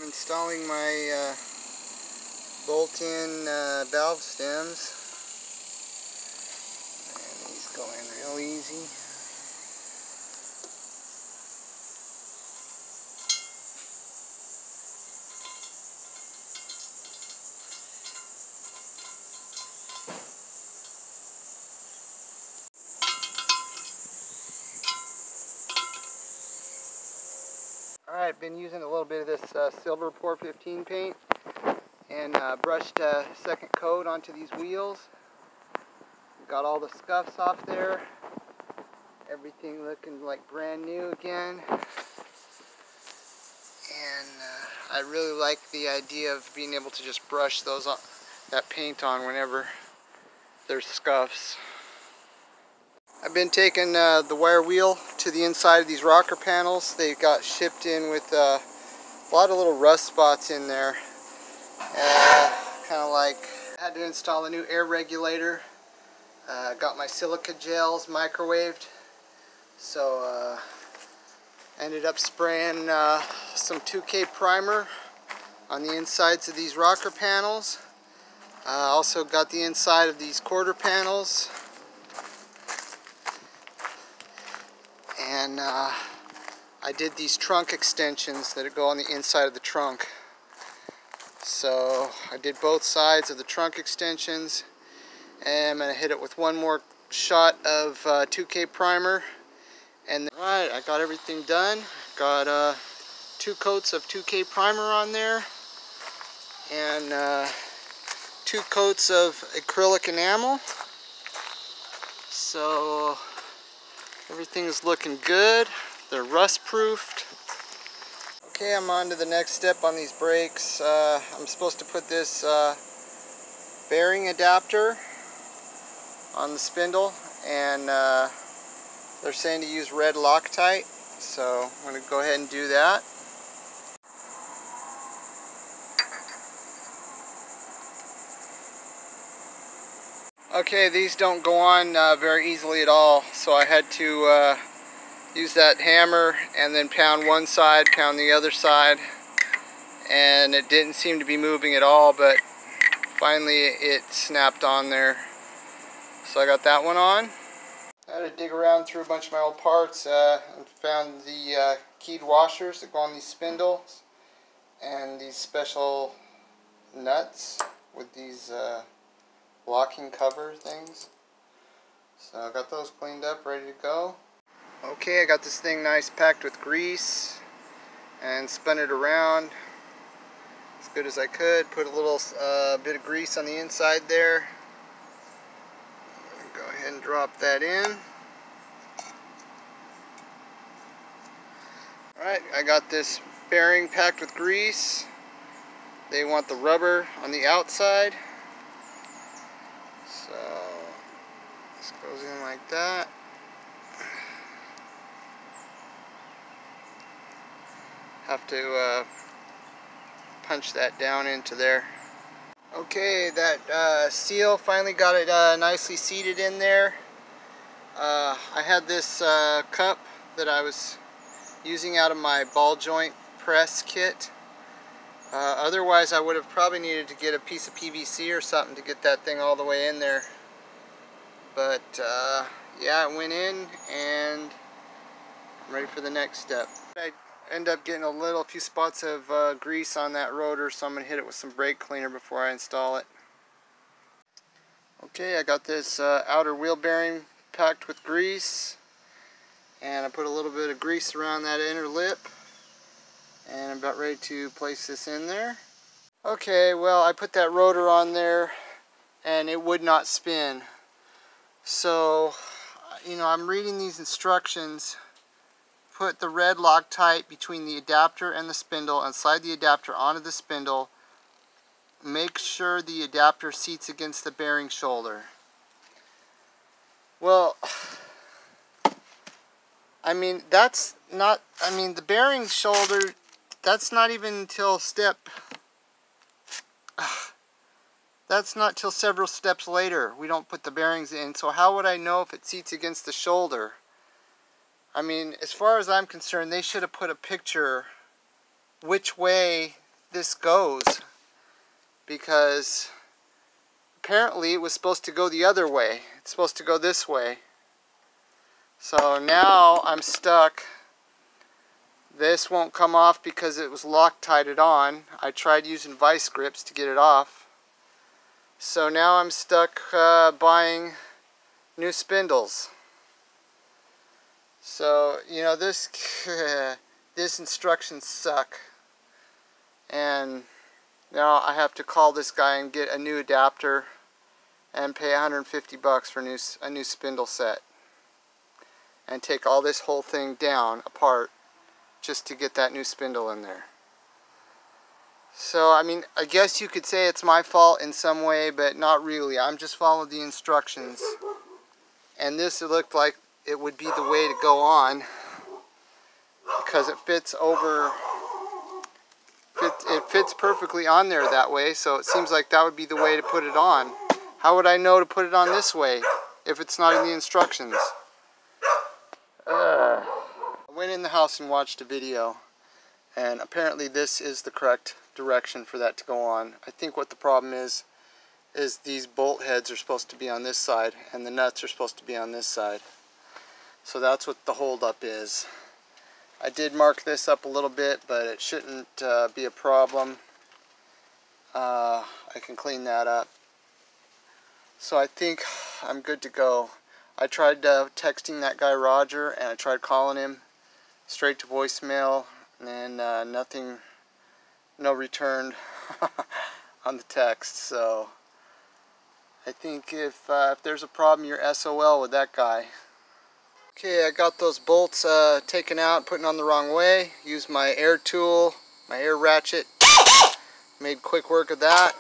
installing my bolt-in valve stems, and these go in real easy. Alright, been using a little bit of this silver Pour 15 paint and brushed a second coat onto these wheels. Got all the scuffs off there. Everything looking like brand new again. And I really like the idea of being able to just brush that paint on whenever there's scuffs. I've been taking the wire wheel to the inside of these rocker panels. They got shipped in with a lot of little rust spots in there. Kind of like, I had to install a new air regulator. Got my silica gels microwaved. So ended up spraying some 2K primer on the insides of these rocker panels. Also got the inside of these quarter panels. And I did these trunk extensions that go on the inside of the trunk. So I did both sides of the trunk extensions, and I'm going to hit it with one more shot of 2K primer. And alright, I got everything done. Got 2 coats of 2K primer on there, and 2 coats of acrylic enamel. So everything is looking good. They're rust proofed. Okay, I'm on to the next step on these brakes. I'm supposed to put this bearing adapter on the spindle, and they're saying to use red Loctite, so I'm going to go ahead and do that. Okay, these don't go on very easily at all, so I had to use that hammer and then pound one side, pound the other side, and it didn't seem to be moving at all, but finally it snapped on there. So I got that one on. I had to dig around through a bunch of my old parts and found the keyed washers that go on these spindles and these special nuts with these locking cover things. So I got those cleaned up, ready to go. Okay, I got this thing nice packed with grease and spun it around as good as I could. Put a little bit of grease on the inside there. Go ahead and drop that in. Alright, I got this bearing packed with grease. They want the rubber on the outside. So this goes in like that. Have to punch that down into there. Okay, that seal, finally got it nicely seated in there. I had this cup that I was using out of my ball joint press kit. Otherwise I would have probably needed to get a piece of PVC or something to get that thing all the way in there. But yeah, it went in, and I'm ready for the next step. I end up getting a few spots of grease on that rotor, so I'm going to hit it with some brake cleaner before I install it. Okay, I got this outer wheel bearing packed with grease, and I put a little bit of grease around that inner lip, and I'm about ready to place this in there. Okay, well, I put that rotor on there and it would not spin. So, you know, I'm reading these instructions. Put the red Loctite between the adapter and the spindle and slide the adapter onto the spindle. Make sure the adapter seats against the bearing shoulder. Well, I mean, that's not, I mean, the bearing shoulder, that's not even until that's not till several steps later. We don't put the bearings in, so how would I know if it seats against the shoulder? I mean, as far as I'm concerned, they should have put a picture which way this goes, because apparently it was supposed to go the other way. It's supposed to go this way. So now I'm stuck. This won't come off because it was Loctited on. I tried using vice grips to get it off. So now I'm stuck buying new spindles. So, you know, this instructions suck. And now I have to call this guy and get a new adapter and pay $150 for a new spindle set. And take all this whole thing down, apart, just to get that new spindle in there. So, I mean, I guess you could say it's my fault in some way, but not really. I'm just following the instructions. And this, it looked like it would be the way to go on, because it fits over, it fits perfectly on there that way, so it seems like that would be the way to put it on. How would I know to put it on this way if it's not in the instructions? I went in the house and watched a video, and apparently this is the correct direction for that to go on. I think what the problem is these bolt heads are supposed to be on this side and the nuts are supposed to be on this side. So that's what the holdup is. I did mark this up a little bit, but it shouldn't be a problem. I can clean that up. So I think I'm good to go. I tried texting that guy Roger, and I tried calling him straight to voicemail, and nothing, no return on the text. So I think if there's a problem, you're SOL with that guy. Okay, I got those bolts taken out, putting on the wrong way. Used my air tool, my air ratchet. Made quick work of that.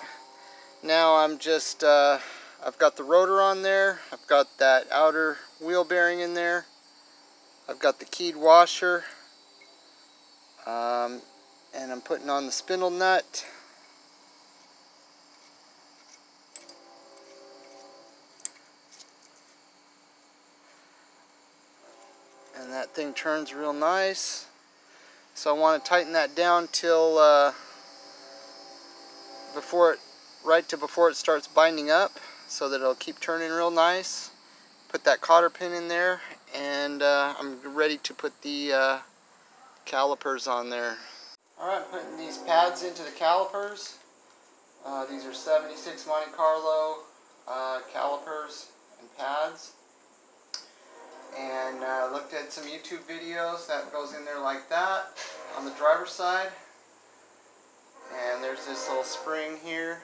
Now I'm just, I've got the rotor on there. I've got that outer wheel bearing in there. I've got the keyed washer. And I'm putting on the spindle nut. And that thing turns real nice. So I want to tighten that down till right to before it starts binding up, so that it'll keep turning real nice. Put that cotter pin in there, and I'm ready to put the calipers on there. Alright, putting these pads into the calipers. These are 76 Monte Carlo calipers and pads. And looked at some YouTube videos. That goes in there like that on the driver's side. And there's this little spring here.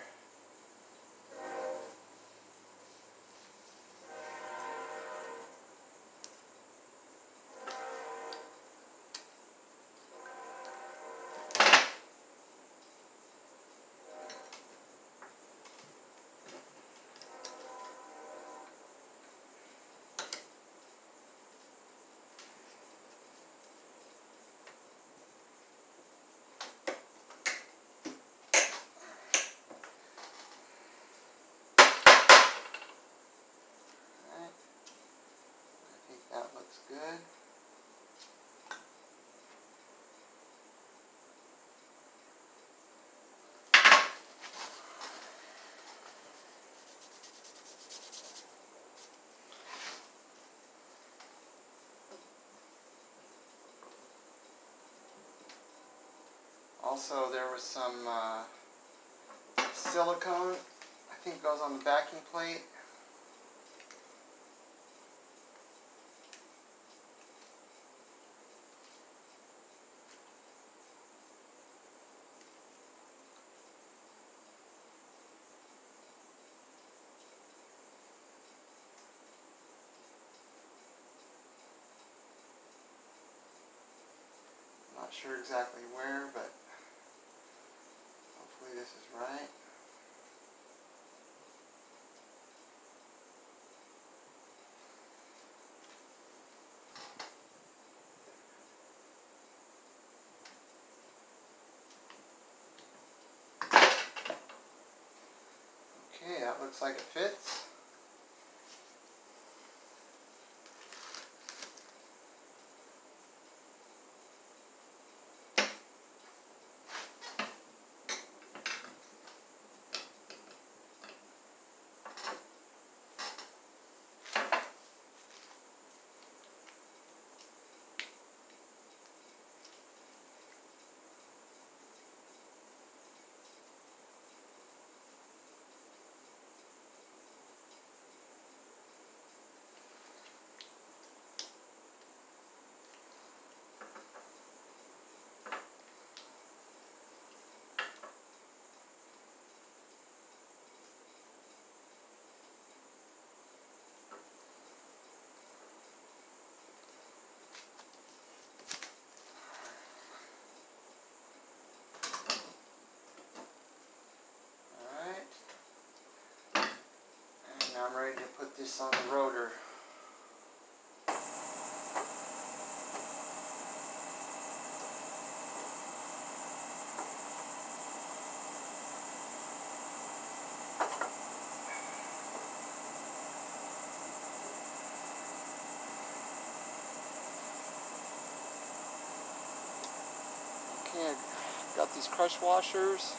That looks good. Also, there was some silicone, I think goes on the backing plate. Not sure exactly where, but hopefully this is right. Okay, that looks like it fits. this on the rotor. Okay, I've got these crush washers.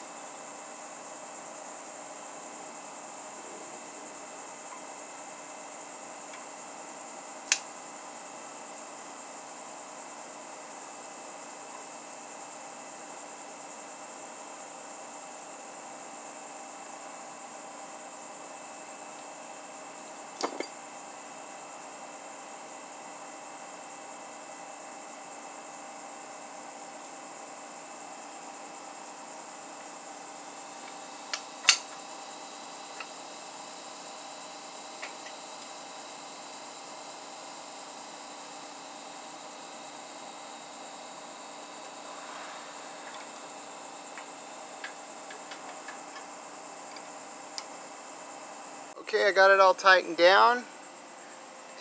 Okay, I got it all tightened down,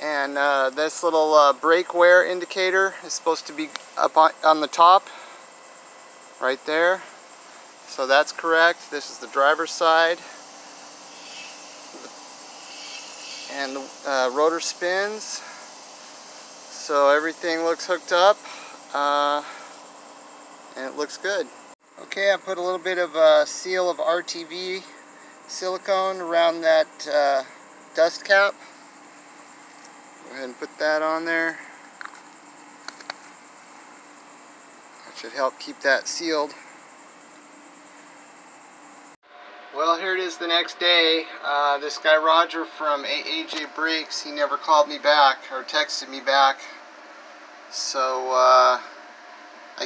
and this little brake wear indicator is supposed to be up on the top, right there. So that's correct. This is the driver's side, and the rotor spins. So everything looks hooked up, and it looks good. Okay, I put a little bit of a seal of RTV silicone around that dust cap. Go ahead and put that on there. That should help keep that sealed. Well, here it is the next day. This guy Roger from AJ Brakes, he never called me back or texted me back. So I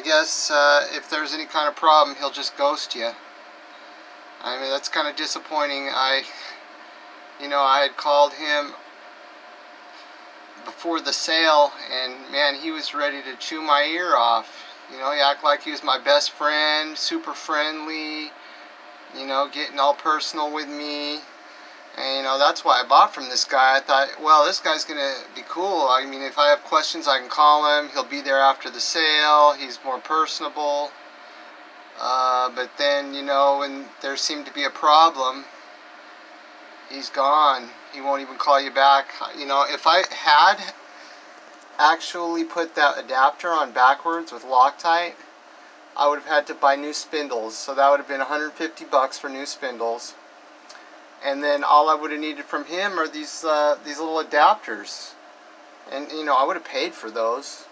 guess if there's any kind of problem, he'll just ghost you. I mean, that's kind of disappointing. I had called him before the sale, and man, he was ready to chew my ear off. You know, he acted like he was my best friend, super friendly, you know, getting all personal with me. And you know, that's why I bought from this guy. I thought, well, this guy's gonna be cool. I mean, if I have questions, I can call him. He'll be there after the sale. He's more personable. But then, you know, when there seemed to be a problem, he's gone. He won't even call you back. You know, if I had actually put that adapter on backwards with Loctite, I would have had to buy new spindles. So that would have been 150 bucks for new spindles. And then all I would have needed from him are these little adapters. And, you know, I would have paid for those.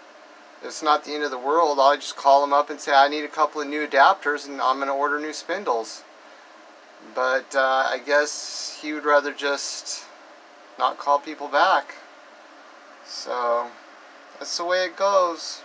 It's not the end of the world. I'll just call him up and say, I need a couple of new adapters and I'm going to order new spindles. But I guess he would rather just not call people back. So that's the way it goes.